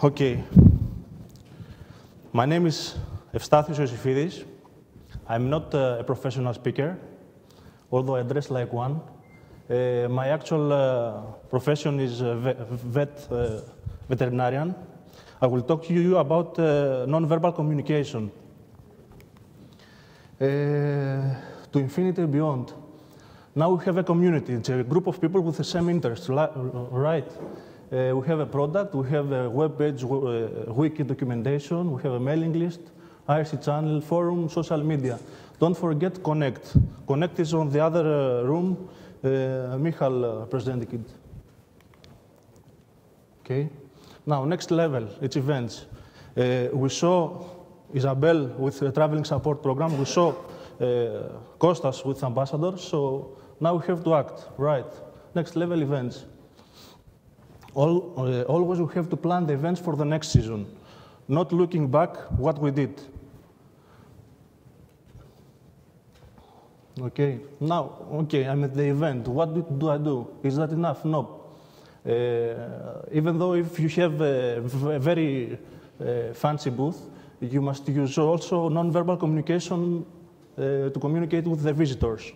Okay. My name is Efstathios Iosifidis. I'm not a professional speaker, although I dress like one. My actual profession is veterinarian. I will talk to you about nonverbal communication. To infinity and beyond. Now we have a community. It's a group of people with the same interests, right? We have a product, we have a web page, wiki documentation, we have a mailing list, IRC channel, forum, social media. Don't forget Connect. Connect is on the other room. Michal presented it. Okay. Now, next level, it's events. We saw Isabel with the traveling support program. We saw Kostas with ambassadors. So now we have to act, right? Next level events. Always we have to plan the events for the next season, not looking back what we did. Okay, now, okay, I'm at the event. What do I do? Is that enough? No. Even though if you have a very fancy booth, you must use also non-verbal communication to communicate with the visitors.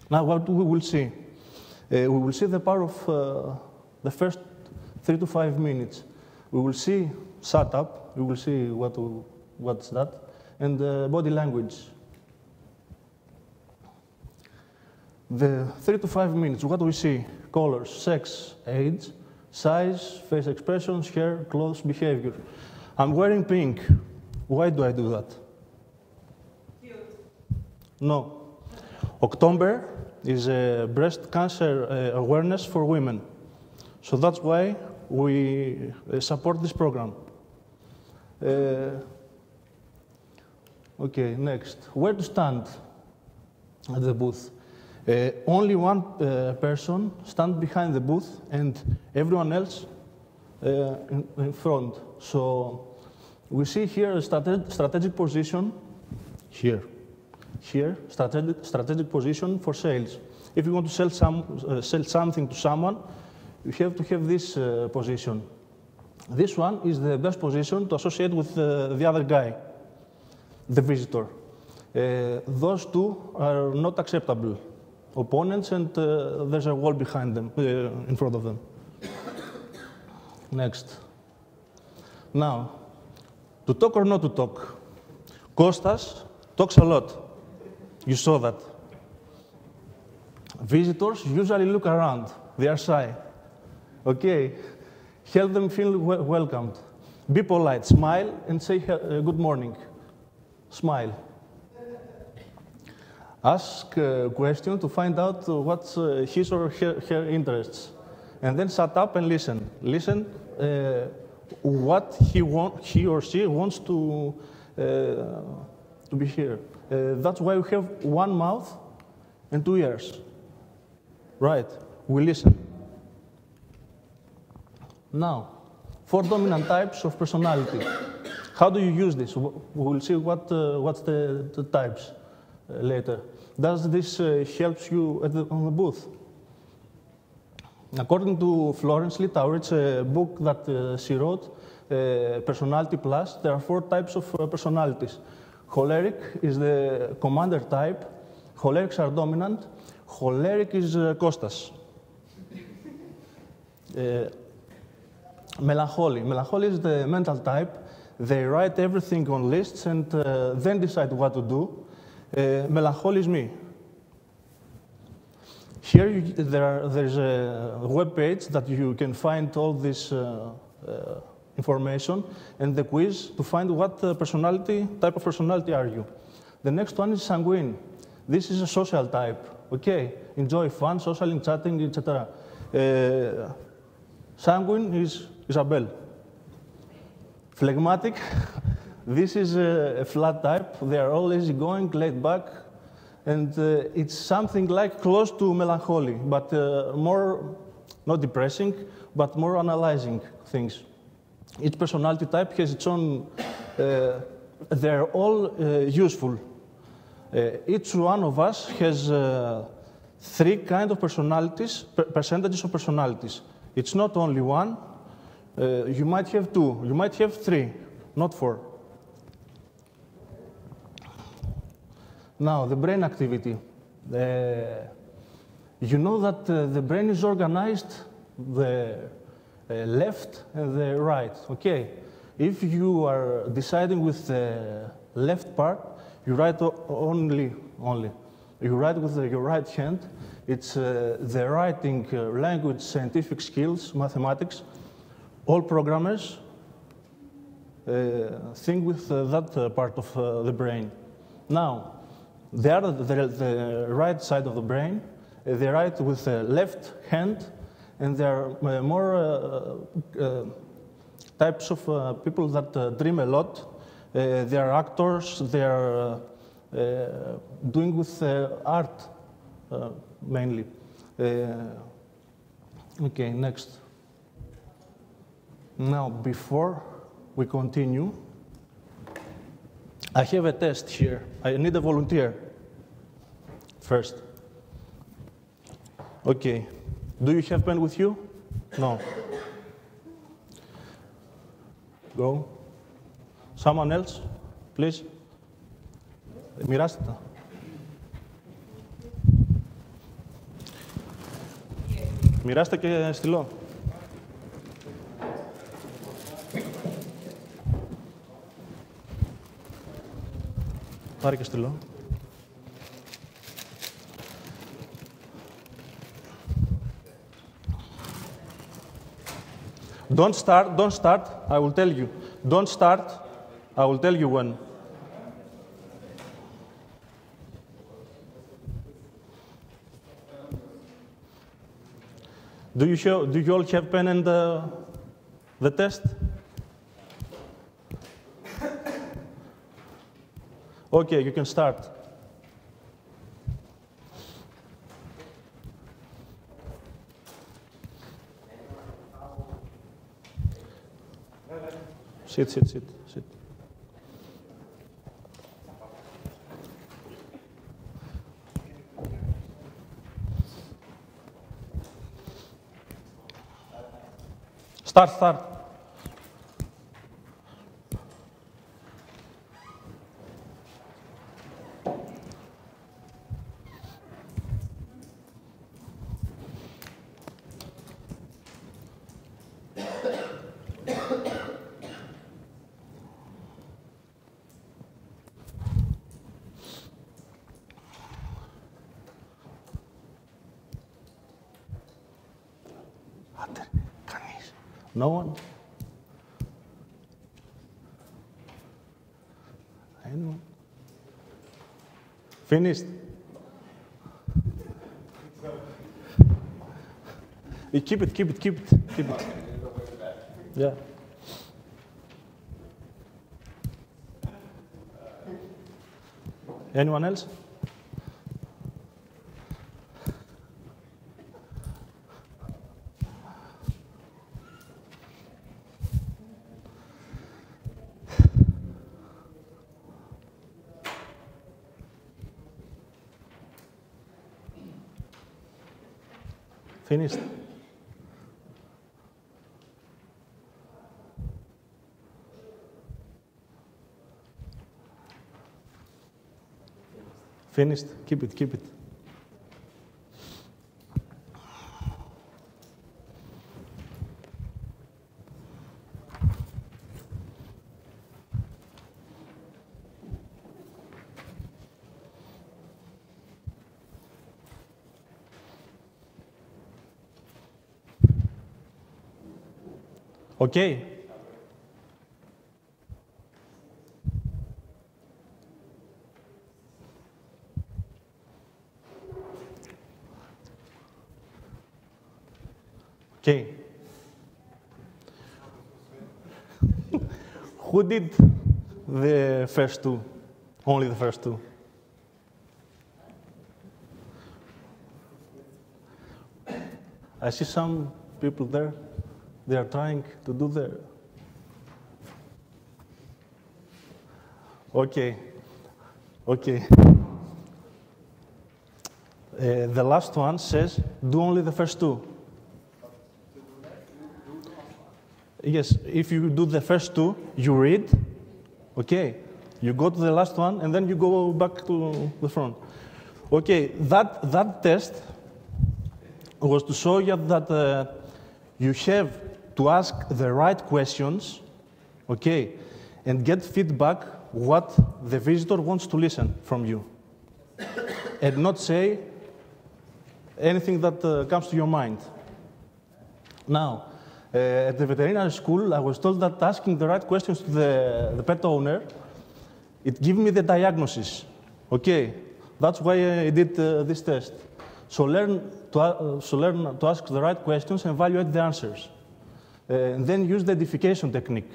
Now, what we will see? We will see the power of the first 3 to 5 minutes. We will see setup, we will see what's that, and body language. The 3 to 5 minutes, what do we see? Colors, sex, age, size, face expressions, hair, clothes, behavior. I'm wearing pink. Why do I do that? Cute. No. October is breast cancer awareness for women. So that's why we support this program. Okay, next. Where to stand at the booth? Only one person stands behind the booth and everyone else in front. So we see here a strategic position here. Here, strategic position for sales. If you want to sell something to someone, you have to have this position. This one is the best position to associate with the other guy, the visitor. Those two are not acceptable. Opponents, and there's a wall behind them, in front of them. Next. Now, to talk or not to talk? Kostas talks a lot. You saw that. Visitors usually look around. They are shy. Okay, help them feel welcomed. Be polite, smile, and say good morning. Smile. Ask a question to find out what's his or her interests. And then shut up and listen. Listen what he or she wants to be here. That's why we have one mouth and 2 ears. Right, we listen. Now, 4 dominant types of personality. How do you use this? We will see what's the types later. Does this help you on the booth? According to Florence Litauer, it's a book that she wrote, Personality Plus. There are 4 types of personalities. Choleric is the commander type. Cholerics are dominant. Choleric is Kostas. Melancholy. Melancholy is the mental type. They write everything on lists and then decide what to do. Melancholy is me. Here there's a web page that you can find all this information and the quiz to find what type of personality are you. The next one is sanguine. This is a social type. Okay, enjoy fun, social, chatting, etc. Sanguine is Isabel. Phlegmatic. This is a flat type. They are all easygoing, laid back, and it's something like close to melancholy, but more, not depressing, but more analyzing things. Each personality type has its own, they're all useful. Each one of us has 3 kinds of personalities, percentages of personalities. It's not only one. You might have 2, you might have 3, not 4. Now, the brain activity. You know that the brain is organized, the left and the right, okay? If you are deciding with the left part, you write only. You write with your right hand. It's the writing language, scientific skills, mathematics. All programmers think with that part of the brain. Now, the right side of the brain, they write with the left hand, and there are more types of people that dream a lot. They are actors, they are doing with art, mainly. Okay, next. Now, before we continue, I have a test here. I need a volunteer first. Okay. Do you have pen with you? No. Go. Someone else, please. Μοιράστε τα. Μοιράστε και στυλό. Πάρε και στυλό. Don't start, I will tell you. Don't start, I will tell you when. Do you all have pen and the test? Okay, you can start. Sit. Start. No one? Anyone? Finished? Keep it. Yeah. Anyone else? Finished? Finished? Keep it. Okay. Okay. Who did the first two? Only the first two? I see some people there. They are trying to do the... Okay. The last one says, do only the first two. Yes, if you do the first two, you read, okay? You go to the last one, and then you go back to the front. Okay, that test was to show you that you have to ask the right questions, okay, and get feedback what the visitor wants to listen from you, and not say anything that comes to your mind. Now, at the veterinary school, I was told that asking the right questions to the pet owner, it gives me the diagnosis. Okay, that's why I did this test. So learn to ask the right questions and evaluate the answers. And then use the edification technique.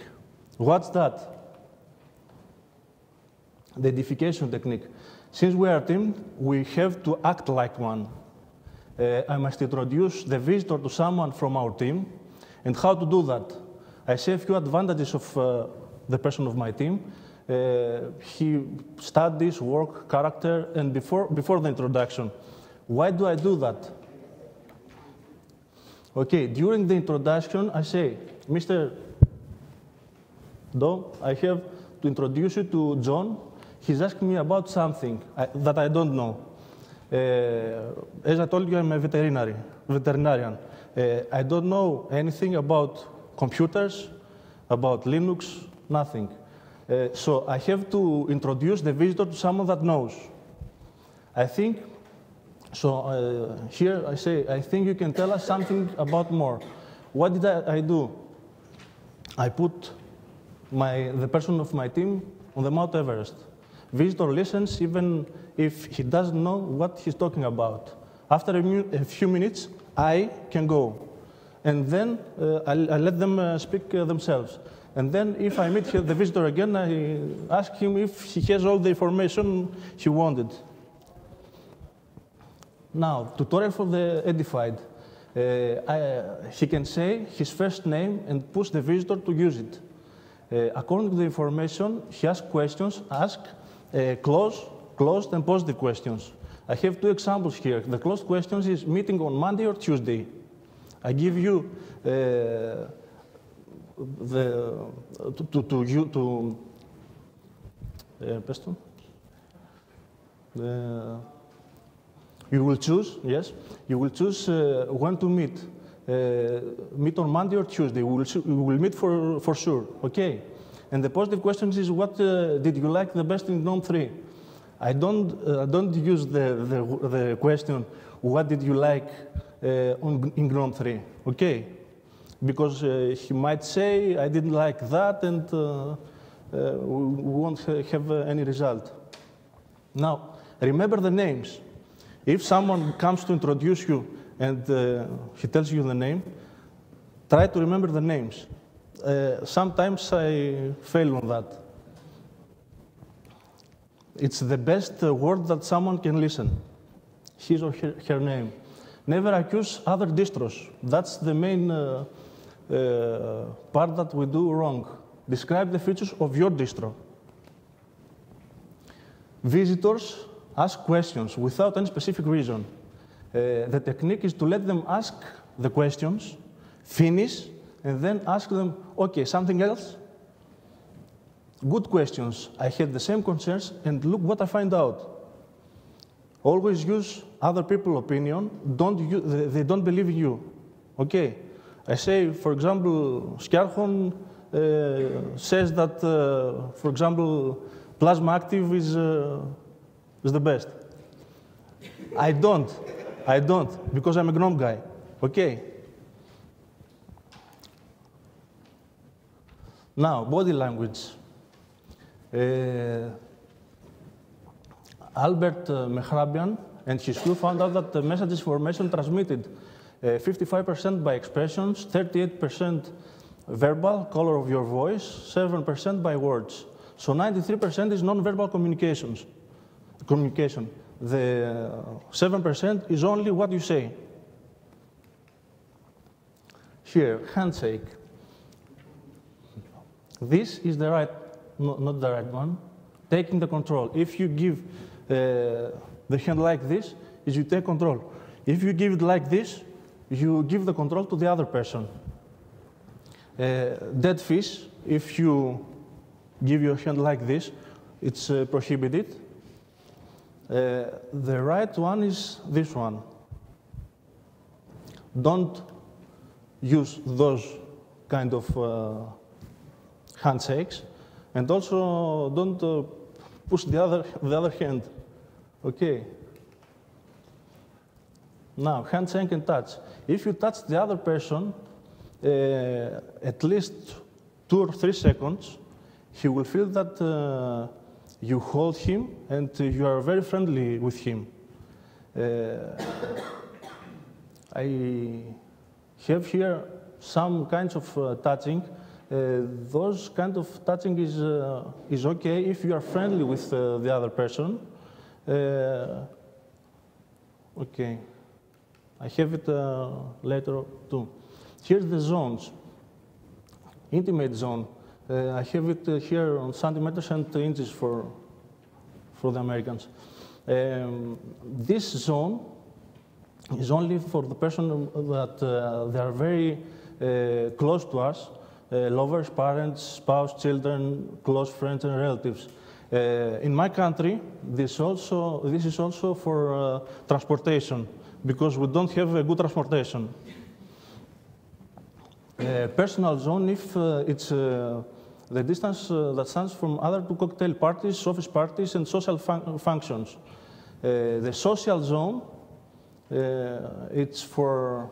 What's that? The edification technique. Since we are a team, we have to act like one. I must introduce the visitor to someone from our team. And how to do that? I say a few advantages of the person of my team. He studies, work, character, and before the introduction. Why do I do that? Okay, during the introduction, I say, Mr. Doe, I have to introduce you to John. He's asking me about something that I don't know. As I told you, I'm a veterinarian. I don't know anything about computers, about Linux, nothing. So I have to introduce the visitor to someone that knows. I think, so here I say, I think you can tell us something about more. What did I do? I put the person of my team on the Mount Everest. Visitor listens even if he doesn't know what he's talking about. After a few minutes, I can go. And then I let them speak themselves. And then if I meet the visitor again, I ask him if he has all the information he wanted. Now, tutorial for the edified. He can say his first name and push the visitor to use it. According to the information, he asks questions, closed and positive questions. I have two examples here. The closed questions is meeting on Monday or Tuesday. I give you you will choose, yes, you will choose when to meet. Meet on Monday or Tuesday. We will meet for sure, okay? And the positive questions is what did you like the best in GNOME 3? I don't use the question, what did you like in GNOME 3, okay? Because he might say, I didn't like that, and we won't have any result. Now, remember the names. If someone comes to introduce you and he tells you the name, try to remember the names. Sometimes I fail on that. It's the best word that someone can listen, his or her name. Never accuse other distros. That's the main part that we do wrong. Describe the features of your distro. Visitors ask questions without any specific reason. The technique is to let them ask the questions, finish, and then ask them, okay, something else? Good questions. I had the same concerns, and look what I find out. Always use other people's opinion. They don't believe in you. Okay. I say, for example, Skjarhon says that, for example, Plasma Active is the best. I don't, because I'm a GNOME guy. Okay. Now, body language. Albert Mehrabian and his crew found out that the message formation transmitted 55% by expressions, 38% verbal, color of your voice, 7% by words. So 93% is non-verbal communication. The 7% is only what you say. Here, handshake. This is the right, not the right one. Taking the control. If you give the hand like this, is you take control. If you give it like this, you give the control to the other person. Dead fish, if you give your hand like this, it's prohibited. The right one is this one. Don't use those kind of handshakes, and also don't push the other hand. Okay. Now, handshake and touch. If you touch the other person, at least 2 or 3 seconds, he will feel that you hold him and you are very friendly with him. I have here some kinds of touching. Those kind of touching is okay if you are friendly with the other person. Okay, I have it later too. Here's the zones. Intimate zone. I have it here on centimeters and inches for the Americans. This zone is only for the person that they are very close to us, lovers, parents, spouse, children, close friends, and relatives. In my country, this is also for transportation, because we don't have a good transportation. Personal zone, if it's the distance that stands from other to cocktail parties, office parties, and social functions. The social zone, it's for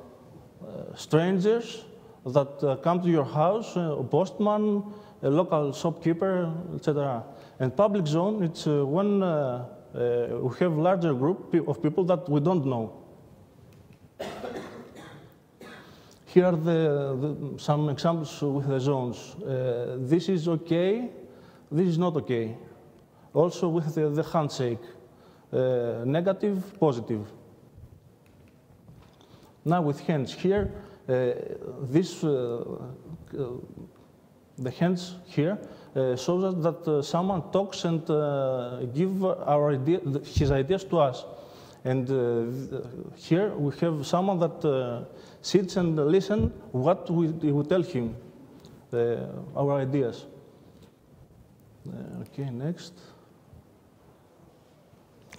strangers that come to your house, a postman, a local shopkeeper, etc. And public zone, it's when we have larger group of people that we don't know. Here are some examples with the zones. This is okay, this is not okay. Also with the handshake, negative, positive. Now with hands here, the hands here shows us that someone talks and gives his ideas to us. And here we have someone that sits and listens what we tell him, our ideas. Okay, next.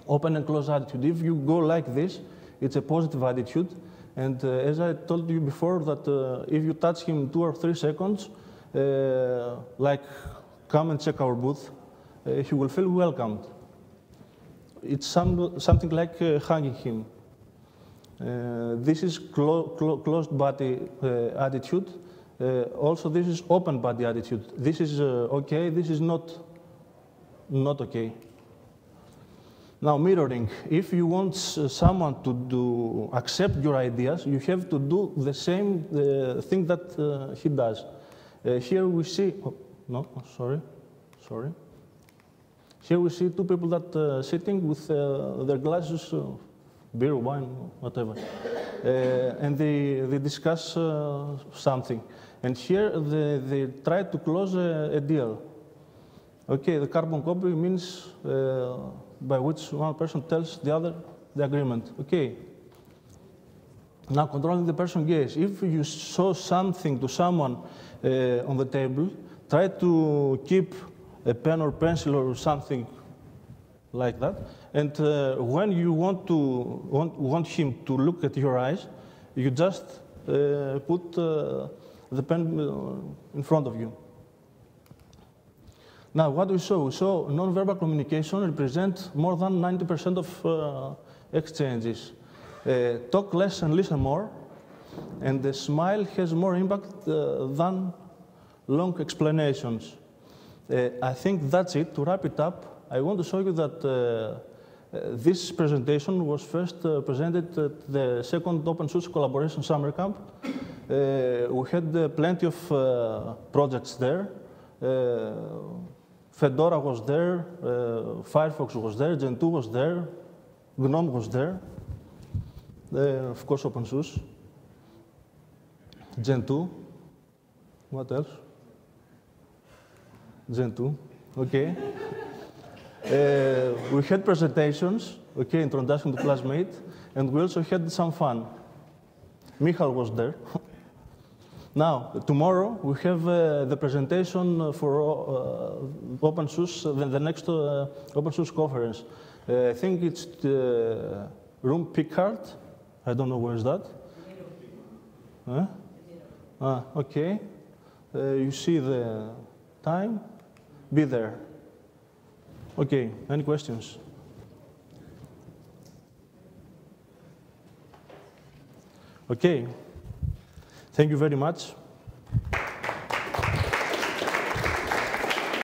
Open and close attitude. If you go like this, it's a positive attitude. And as I told you before, that if you touch him 2 or 3 seconds, like come and check our booth, he will feel welcomed. It's something like hugging him. This is closed body attitude. Also, this is open body attitude. This is okay, this is not okay. Now, mirroring. If you want someone to accept your ideas, you have to do the same thing that he does. Here we see, sorry. Here we see 2 people that sitting with their glasses of beer, wine, whatever, and they discuss something. And here they try to close a deal. Okay, the carbon copy means by which one person tells the other the agreement. Okay. Now controlling the person's gaze. If you show something to someone on the table, try to keep a pen or pencil or something like that. And when you want him to look at your eyes, you just put the pen in front of you. Now, what we saw? We saw nonverbal communication represents more than 90% of exchanges. Talk less and listen more, and the smile has more impact than long explanations. I think that's it. To wrap it up, I want to show you that this presentation was first presented at the second Open Source Collaboration Summer Camp. We had plenty of projects there. Fedora was there, Firefox was there, Gentoo was there, GNOME was there, of course open source. Gentoo, what else? Gentoo, okay. We had presentations, okay, introduction to Plasmate, and we also had some fun. Michal was there. Now, tomorrow we have the presentation for open source, the next open source conference. I think it's the room Picard. I don't know where is that. Huh? Okay. You see the time. Be there. Okay. Any questions? Okay. Thank you very much.